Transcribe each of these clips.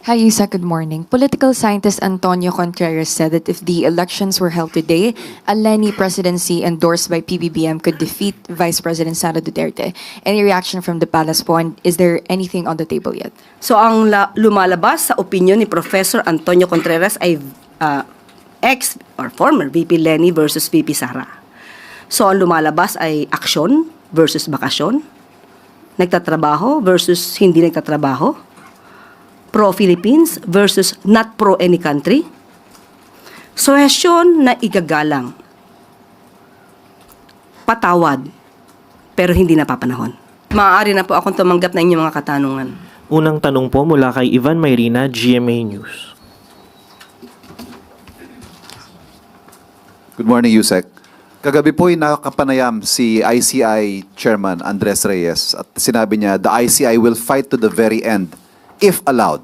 Hi, Isa. Good morning. Political scientist Antonio Contreras said that if the elections were held today, a Lenny presidency endorsed by PBBM could defeat Vice President Sara Duterte. Any reaction from the palace po? And is there anything on the table yet? So ang lumalabas sa opinion ni Professor Antonio Contreras ay ex or former VP Lenny versus VP Sara. So ang lumalabas ay aksyon versus bakasyon, nagtatrabaho versus hindi nagtatrabaho, pro-Philippines versus not pro-any country, suhestyon na igagalang, patawad, pero hindi napapanahon. Maaari na po akong tumanggap na inyong mga katanungan. Unang tanong po mula kay Ivan Mayrina, GMA News. Good morning, Yusek. Kagabi po ay nakapanayam si ICI Chairman Andres Reyes at sinabi niya, the ICI will fight to the very end if allowed.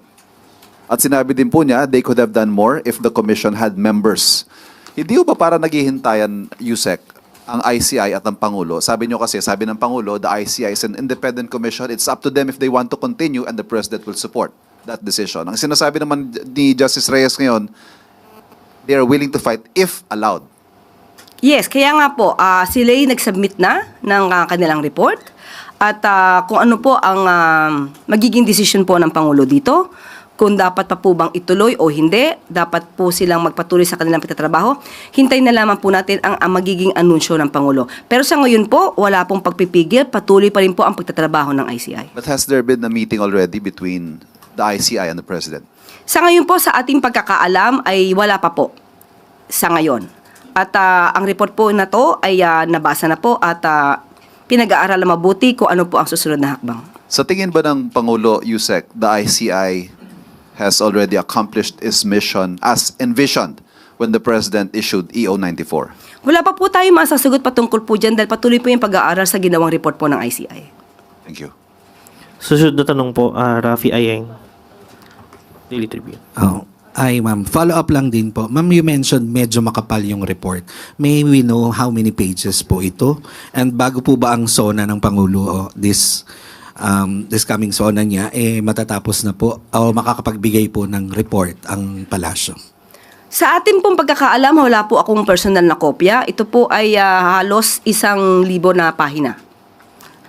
At sinabi din po niya, they could have done more if the commission had members. Hindi ba para naghihintayan, Yusek, ang ICI at ang Pangulo? Sabi niyo kasi, sabi ng Pangulo, the ICI is an independent commission. It's up to them if they want to continue and the President will support that decision. Ang sinasabi naman ni Justice Reyes ngayon, they are willing to fight if allowed. Yes, kaya nga po, sila'y nag-submit na ng kanilang report at kung ano po ang magiging decision po ng Pangulo dito, kung dapat pa po bang ituloy o hindi, dapat po silang magpatuloy sa kanilang pagtatrabaho, hintayin na lamang po natin ang magiging anunsyo ng Pangulo. Pero sa ngayon po, wala pong pagpipigil, patuloy pa rin po ang pagtatrabaho ng ICI. But has there been a meeting already between the ICI and the President? Sa ngayon po, sa ating pagkakaalam ay wala pa po sa ngayon. At ang report po na to ay nabasa na po at pinag-aaralan mabuti kung ano po ang susunod na hakbang. Sa tingin ba ng Pangulo, Yusek, the ICI has already accomplished its mission as envisioned when the President issued EO 94? Wala pa po tayo masasagot patungkol po dyan dahil patuloy po yung pag-aaral sa ginawang report po ng ICI. Thank you. Susunod na tanong po, Rafi Ayeng, Daily Tribune. Ay, ma'am. Follow up lang din po. Ma'am, you mentioned medyo makapal yung report. May we know how many pages po ito? And bago po ba ang SONA ng Pangulo this coming SONA niya, matatapos na po o makakapagbigay po ng report ang palasyo? Sa atin pong pagkakaalam, wala po akong personal na kopya. Ito po ay halos 1,000 na pahina.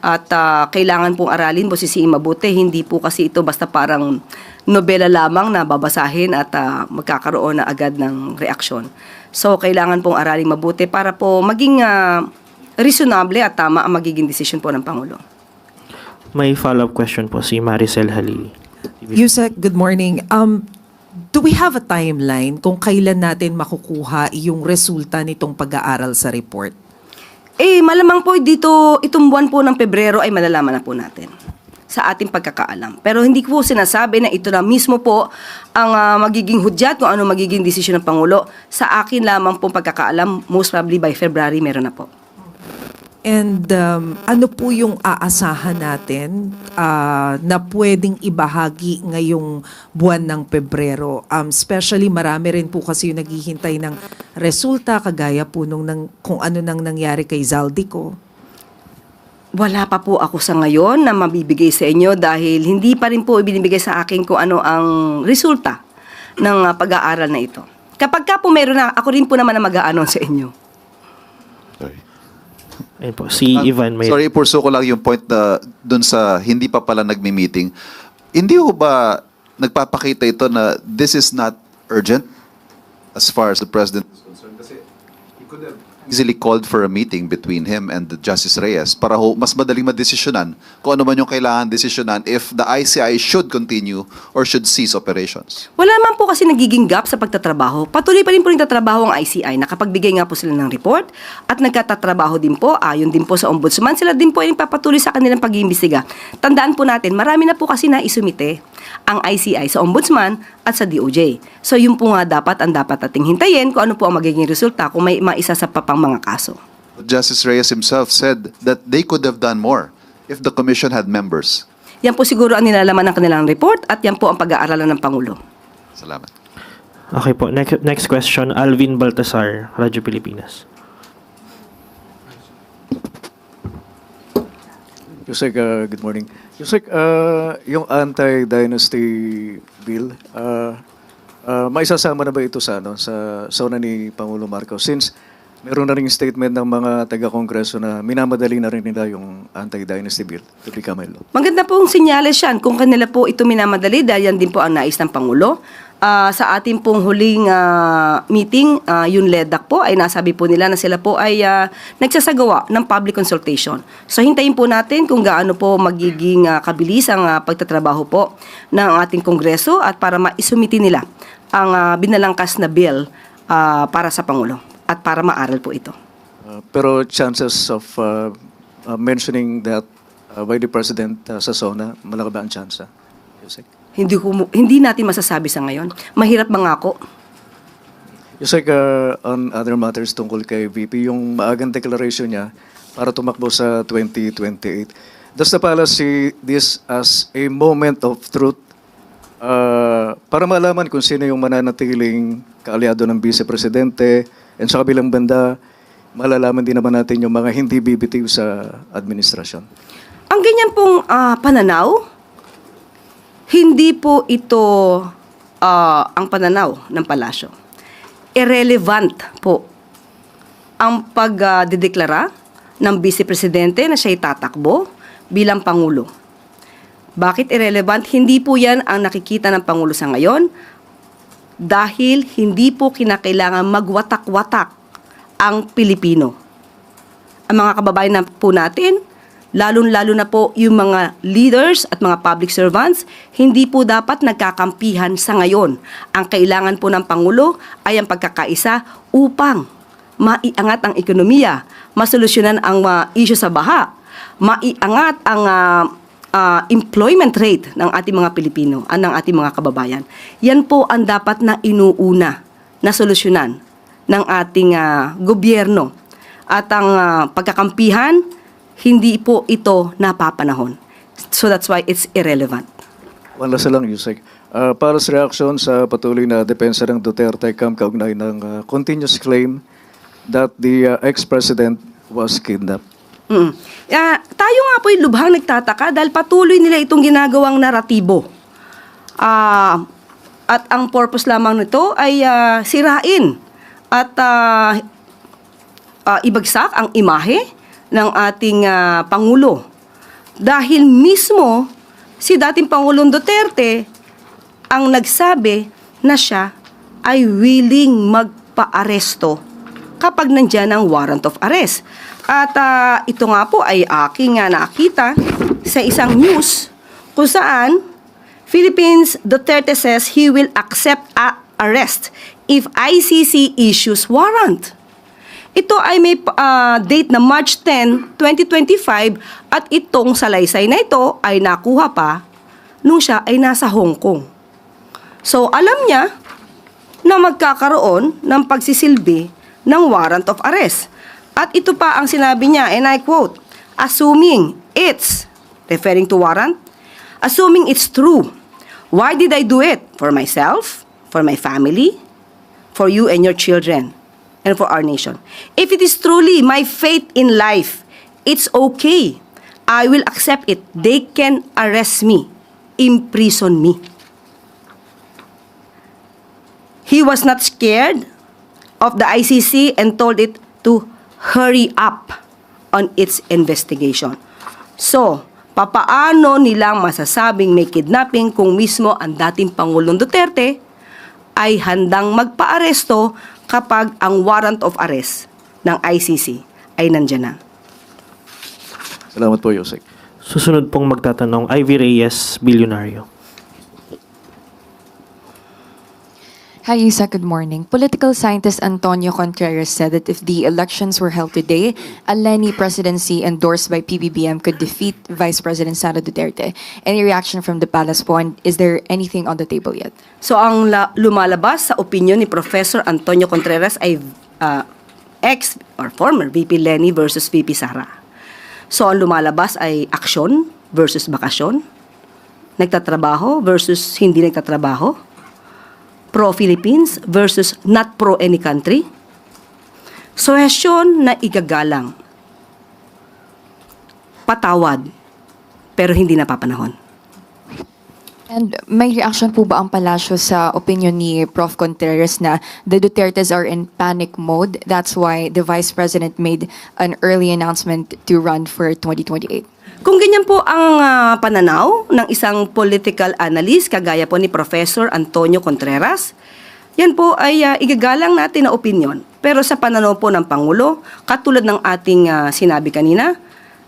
At kailangan pong aralin, busisiin mabuti. Hindi po kasi ito basta parang nobela lamang na babasahin at magkakaroon na agad ng reaksyon. So, kailangan pong aralin mabuti para po maging reasonable at tama ang magiging desisyon po ng Pangulo. May follow-up question po si Maricel Halili. Yusek, good morning. Do we have a timeline kung kailan natin makukuha yung resulta nitong pag-aaral sa report? Malamang po dito, itong buwan po ng Pebrero ay malalaman na po natin sa ating pagkakaalam. Pero hindi ko po sinasabi na ito na mismo po ang magiging hudyat kung ano magiging desisyon ng Pangulo. Sa akin lamang po pagkakaalam, most probably by February meron na po. And ano po yung aasahan natin na pwedeng ibahagi ngayong buwan ng Pebrero? Especially marami rin po kasi yung naghihintay ng resulta kagaya po kung ano nang nangyari kay Zaldico. Wala pa po ako sa ngayon na mabibigay sa inyo dahil hindi pa rin po ibinibigay sa akin kung ano ang resulta ng pag-aaral na ito. Kapag ka po meron na, ako rin po naman na mag-a-announce sa inyo. Sorry. Ayun po, si Ivan Mayrina. Sorry, purso ko lang yung point na dun sa hindi pa pala nagmi-meeting. Hindi ko ba nagpapakita ito na this is not urgent as far as the President is concerned? Kasi he could have easily called for a meeting between him and the Justice Reyes para mas madaling madesisyonan kung ano man yung kailangan desisyonan if the ICI should continue or should cease operations. Wala man po kasi nagiging gap sa pagtatrabaho. Patuloy pa rin po nagtatrabaho ang ICI. Nakapagbigay nga po sila ng report at nagkatatrabaho din po. Ayon din po sa Ombudsman. Sila din po ay nagpapatuloy sa kanilang pag-iimbestiga. Tandaan po natin, marami na po kasi naisumite ang ICI sa Ombudsman at sa DOJ. So yun po nga ang dapat ating hintayin kung ano po ang magiging resulta kung may maisa sa papang mga kaso. Justice Reyes himself said that they could have done more if the commission had members. Yan po siguro ang nilalaman ng kanilang report at yan po ang pag-aaralan ng Pangulo. Salamat. Okay po, next question, Alvin Baltasar, Radyo Pilipinas. Yusek, good morning. Yusek, yung anti-dynasty bill, maisasama na ba ito sa, sa zona ni Pangulo Marcos? Since meron na rin statement ng mga taga-kongreso na minamadali na rin nila yung anti-dynasty bill to become a law. Maganda pong sinyales yan kung kanila po ito minamadali dahil yan din po ang nais ng Pangulo. Sa ating pong huling meeting, yung LEDAC po ay nasabi po nila na sila po ay nagsasagawa ng public consultation. So hintayin po natin kung gaano po magiging kabilis ang pagtatrabaho po ng ating Kongreso at para maisumiti nila ang binalangkas na bill para sa Pangulo at para maaral po ito. Pero chances of mentioning that by the President sa zona, malaki ba ang chance? Yusek? Hindi natin masasabi sa ngayon. Mahirap mangako. Yusek, on other matters tungkol kay VP, yung maagang declaration niya para tumakbo sa 2028. Does the palace see this as a moment of truth para malaman kung sino yung mananatiling kaalyado ng Vice Presidente and sa kabilang banda, malalaman din naman natin yung mga hindi bibitiw sa administrasyon? Ang ganyan pong pananaw, hindi po ito ang pananaw ng palasyo. Irrelevant po ang pagdedeklara ng Vice Presidente na siya'y tatakbo bilang Pangulo. Bakit irrelevant? Hindi po yan ang nakikita ng Pangulo sa ngayon dahil hindi po kinakailangan magwatak-watak ang Pilipino. Ang mga kababayan na po natin, lalong-lalo na po yung mga leaders at mga public servants, hindi po dapat nagkakampihan sa ngayon. Ang kailangan po ng Pangulo ay ang pagkakaisa upang maiangat ang ekonomiya, masolusyonan ang issue sa baha, maiangat ang employment rate ng ating mga Pilipino, ng ating mga kababayan. Yan po ang dapat na inuuna na solusyonan ng ating gobyerno. At ang pagkakampihan, hindi po ito napapanahon. So that's why it's irrelevant. One last lang, Yusek. Para sa reaction sa patuloy na depensa ng Duterte camp kaugnay ng continuous claim that the ex-president was kidnapped. Tayo nga po yung lubhang nagtataka dahil patuloy nila itong ginagawang naratibo. At ang purpose lamang nito ay sirain at ibagsak ang imahe ng ating Pangulo. Dahil mismo si dating Pangulong Duterte ang nagsabi na siya ay willing magpa-aresto kapag nandyan ang warrant of arrest. At ito nga po ay aking nakita sa isang news kung saan Philippines Duterte says he will accept arrest if ICC issues warrant. Ito ay may date na March 10, 2025 at itong salaysay na ito ay nakuha pa nung siya ay nasa Hong Kong. So alam niya na magkakaroon ng pagsisilbi ng warrant of arrest. At ito pa ang sinabi niya, and I quote, assuming it's, referring to warrant, assuming it's true, why did I do it? For myself, for my family, for you and your children, and for our nation. If it is truly my fate in life, it's okay. I will accept it. They can arrest me, imprison me. He was not scared of the ICC and told it to hurry up on its investigation. So, papaano nilang masasabing may kidnapping kung mismo ang dating Pangulong Duterte ay handang magpa-aresto kapag ang warrant of arrest ng ICC ay nandyan na? Salamat po, Yusek. Susunod pong magtatanong, Ivy Reyes, Bilyonaryo. Hi, Isa. Good morning. Political scientist Antonio Contreras said that if the elections were held today, a Leni presidency endorsed by PBBM could defeat Vice President Sara Duterte. Any reaction from the palace po? And is there anything on the table yet? So ang lumalabas sa opinion ni Professor Antonio Contreras ay ex or former VP Leni versus VP Sara. So ang lumalabas ay aksyon versus bakasyon, nagtatrabaho versus hindi nagtatrabaho, pro-Philippines versus not pro-any country, suhesyon na igagalang, patawad, pero hindi napapanahon. And may reaction po ba ang palasyo sa opinion ni Prof. Contreras na the Dutertes are in panic mode? That's why the Vice President made an early announcement to run for 2028. Kung ganyan po ang pananaw ng isang political analyst kagaya po ni Professor Antonio Contreras, yan po ay igagalang natin na opinion. Pero sa pananaw po ng Pangulo, katulad ng ating sinabi kanina,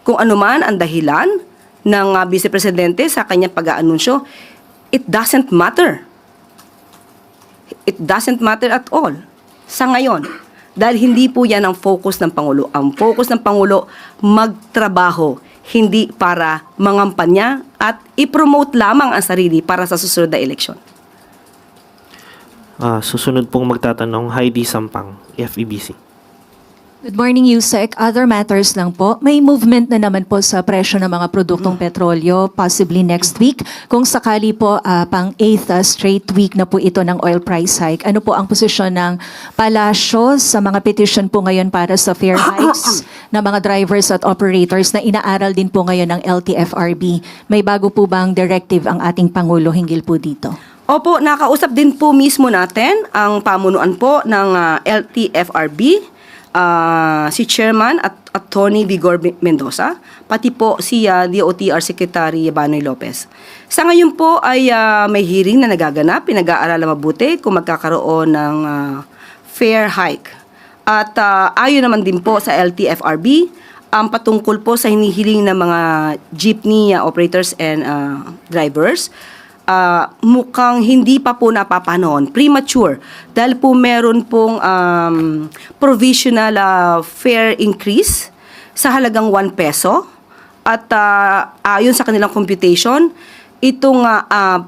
kung ano man ang dahilan ng Vice Presidente sa kanyang pag-aanunsyo, it doesn't matter. It doesn't matter at all sa ngayon. Dahil hindi po yan ang focus ng Pangulo. Ang focus ng Pangulo, magtrabaho, hindi para mangampanya at i-promote lamang ang sarili para sa susunod na eleksyon. Susunod pong magtatanong, Heidi Sampang, FEBC. Good morning, Yusek. Other matters lang po. May movement na naman po sa presyo ng mga produktong petrolyo, possibly next week. Kung sakali po, pang 8th straight week na po ito ng oil price hike. Ano po ang posisyon ng palasyo sa mga petition po ngayon para sa fare hikes ng mga drivers at operators na inaaral din po ngayon ng LTFRB? May bago po bang directive ang ating Pangulo hinggil po dito? Opo, nakausap din po mismo natin ang pamunuan po ng LTFRB, si Chairman at Attorney Vigor Mendoza, pati po si DOTR Secretary Banoy Lopez. Sa ngayon po ay may hearing na nagaganap, pinag-aaralan mabuti kung magkakaroon ng fare hike. At ayon naman din po sa LTFRB, ang patungkol po sa hinihiling ng mga jeepney operators and drivers, mukhang hindi pa po napapanahon, premature, dahil po meron pong provisional fare increase sa halagang 1 peso at ayon sa kanilang computation, itong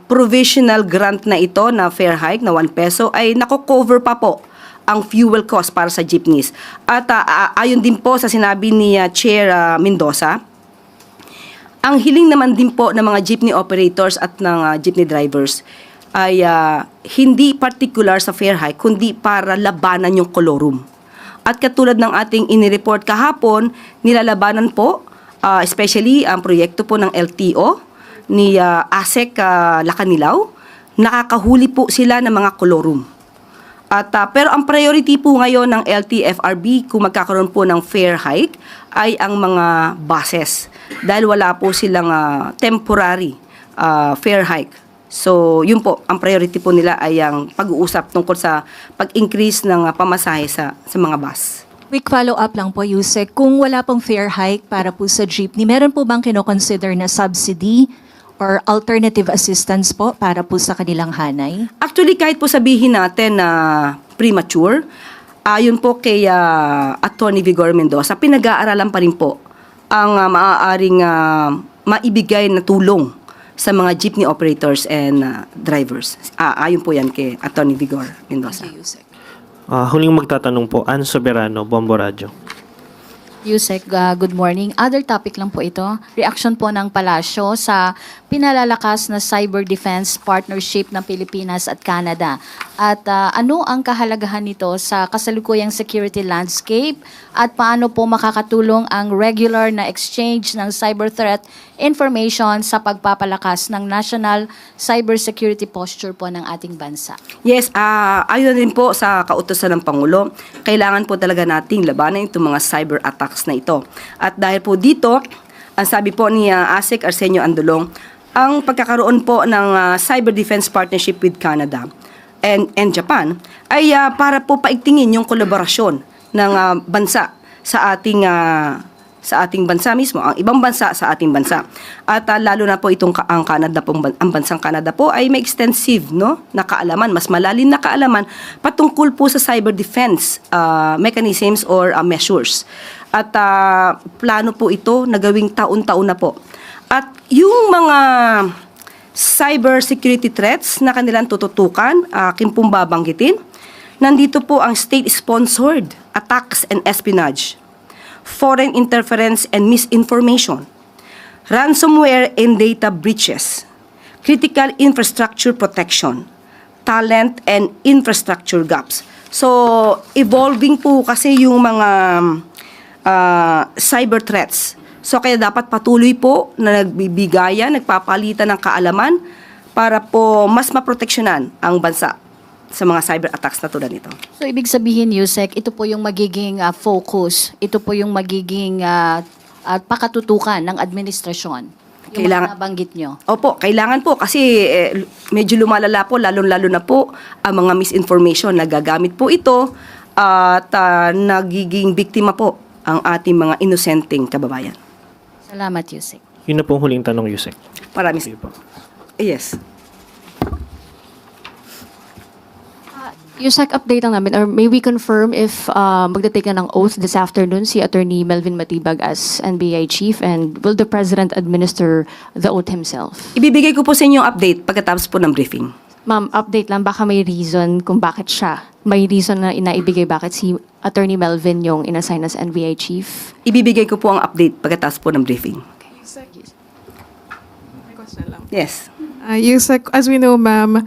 provisional grant na ito na fare hike na 1 peso ay nako-cover pa po ang fuel cost para sa jeepneys. At ayon din po sa sinabi ni Chair Mendoza, ang hiling naman din po ng mga jeepney operators at ng jeepney drivers ay hindi particular sa fare hike, kundi para labanan yung colorum. At katulad ng ating inireport kahapon, nilalabanan po, especially ang proyekto po ng LTO ni ASEC Lacanilaw, nakakahuli po sila ng mga colorum. At, pero ang priority po ngayon ng LTFRB kung magkakaroon po ng fare hike ay ang mga buses dahil wala po silang temporary fare hike. So, yun po, ang priority po nila ay ang pag-uusap tungkol sa pag-increase ng pamasahe sa mga bus. Quick follow-up lang po, Yusek. Kung wala pong fare hike para po sa jeepney, meron po bang kinoconsider na subsidy or alternative assistance po para po sa kanilang hanay? Actually, kahit po sabihin natin na premature, ayon po kay Attorney Vigor Mendoza, pinag-aaralan pa rin po ang maaaring maibigay na tulong sa mga jeepney operators and drivers. Ayon po yan kay Attorney Vigor Mendoza. Huling magtatanong po, Ann Soberano, Bombo Radio. Yusek, good morning. Other topic lang po ito. Reaction po ng Palasyo sa pinalalakas na cyber defense partnership ng Pilipinas at Canada. At ano ang kahalagahan nito sa kasalukuyang security landscape at paano po makakatulong ang regular na exchange ng cyber threat information sa pagpapalakas ng national cybersecurity posture po ng ating bansa? Yes, ayon din po sa kautusan ng Pangulo, kailangan po talaga nating labanan itong mga cyber attacks na ito. At dahil po dito, ang sabi po ni ASEC Arsenio Andulong, ang pagkakaroon po ng cyber defense partnership with Canada and Japan ay para po paigtingin yung kolaborasyon ng bansa sa ating bansa mismo, ang ibang bansa sa ating bansa. At lalo na po ang Canada po, ang bansang Canada po ay may extensive na kaalaman, mas malalim na kaalaman patungkol po sa cyber defense mechanisms or measures. At plano po ito na gawing taon-taon na po. At yung mga cyber security threats na kanilang tututukan, aking pong babanggitin, nandito po ang state-sponsored attacks and espionage, foreign interference and misinformation, ransomware and data breaches, critical infrastructure protection, talent and infrastructure gaps. So, evolving po kasi yung mga cyber threats So kaya dapat patuloy po na nagbibigayan, nagpapalitan ng kaalaman para po mas maproteksyonan ang bansa sa mga cyber attacks na tulad nito. So, ibig sabihin, Yusek, ito po yung magiging focus, ito po yung magiging pakatutukan ng administrasyon. Yung Kailangan- mga nabanggit nyo. Opo, kailangan po kasi medyo lumalala po, lalo-lalo na po ang mga misinformation. Nagagamit po ito at nagiging biktima po ang ating mga inosenteng kababayan. Salamat, Yusek. Yun na pong huling tanong, Yusek. Maraming Sige po. yes. Yusek, update lang namin, or may we confirm if magte-take na ng oath this afternoon si Attorney Melvin Matibag as NBI Chief, and will the President administer the oath himself? Ibibigay ko po sa inyo yung update pagkatapos po ng briefing. Ma'am, update lang, baka may reason kung bakit siya. May reason na inaibigay bakit si Attorney Melvin yung inassign as NBI Chief? Ibibigay ko po ang update pagkatapos po ng briefing. Yes. Yusek, as we know, ma'am,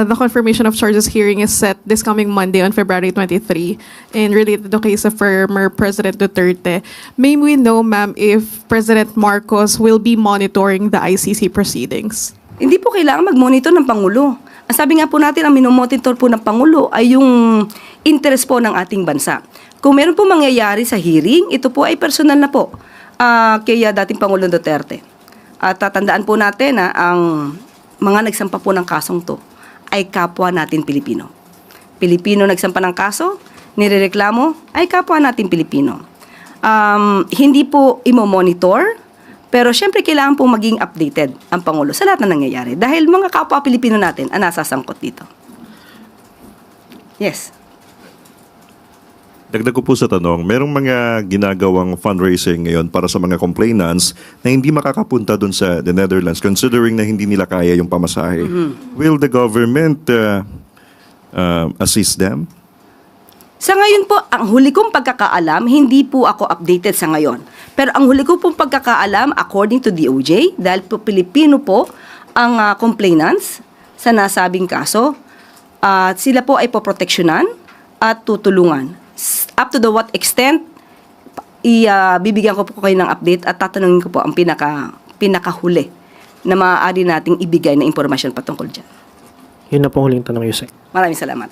the confirmation of charges hearing is set this coming Monday on February 23 in related to the case of former President Duterte. May we know, ma'am, if President Marcos will be monitoring the ICC proceedings? Hindi po kailangan mag-monitor ng Pangulo. Ang sabi nga po natin, ang minomonitor po ng Pangulo ay yung interest po ng ating bansa. Kung meron po mangyayari sa hearing, ito po ay personal na po kay dating Pangulong Duterte. At tatandaan po natin na ang mga nagsampa po ng kasong to ay kapwa natin Pilipino. Pilipino nagsampa ng kaso, nirereklamo, ay kapwa natin Pilipino. Hindi po imo-monitor, pero syempre kailangan pong maging updated ang Pangulo sa lahat na nangyayari. Dahil mga kapwa Pilipino natin ang nasasangkot dito. Yes. Dagdag ko po sa tanong, merong mga ginagawang fundraising ngayon para sa mga complainants na hindi makakapunta dun sa the Netherlands considering na hindi nila kaya yung pamasahe. Will the government assist them? Sa ngayon po, ang huli kong pagkakaalam, hindi po ako updated sa ngayon. Pero ang huli ko pong pagkakaalam, according to DOJ, dahil po Pilipino po ang complainants sa nasabing kaso, sila po ay poproteksyonan at tutulungan. Up to the what extent, bibigyan ko po kayo ng update at tatanungin ko po ang pinakahuli na maaari nating ibigay na impormasyon patungkol dyan. Yun na pong huling tanong, Yusek. Maraming salamat.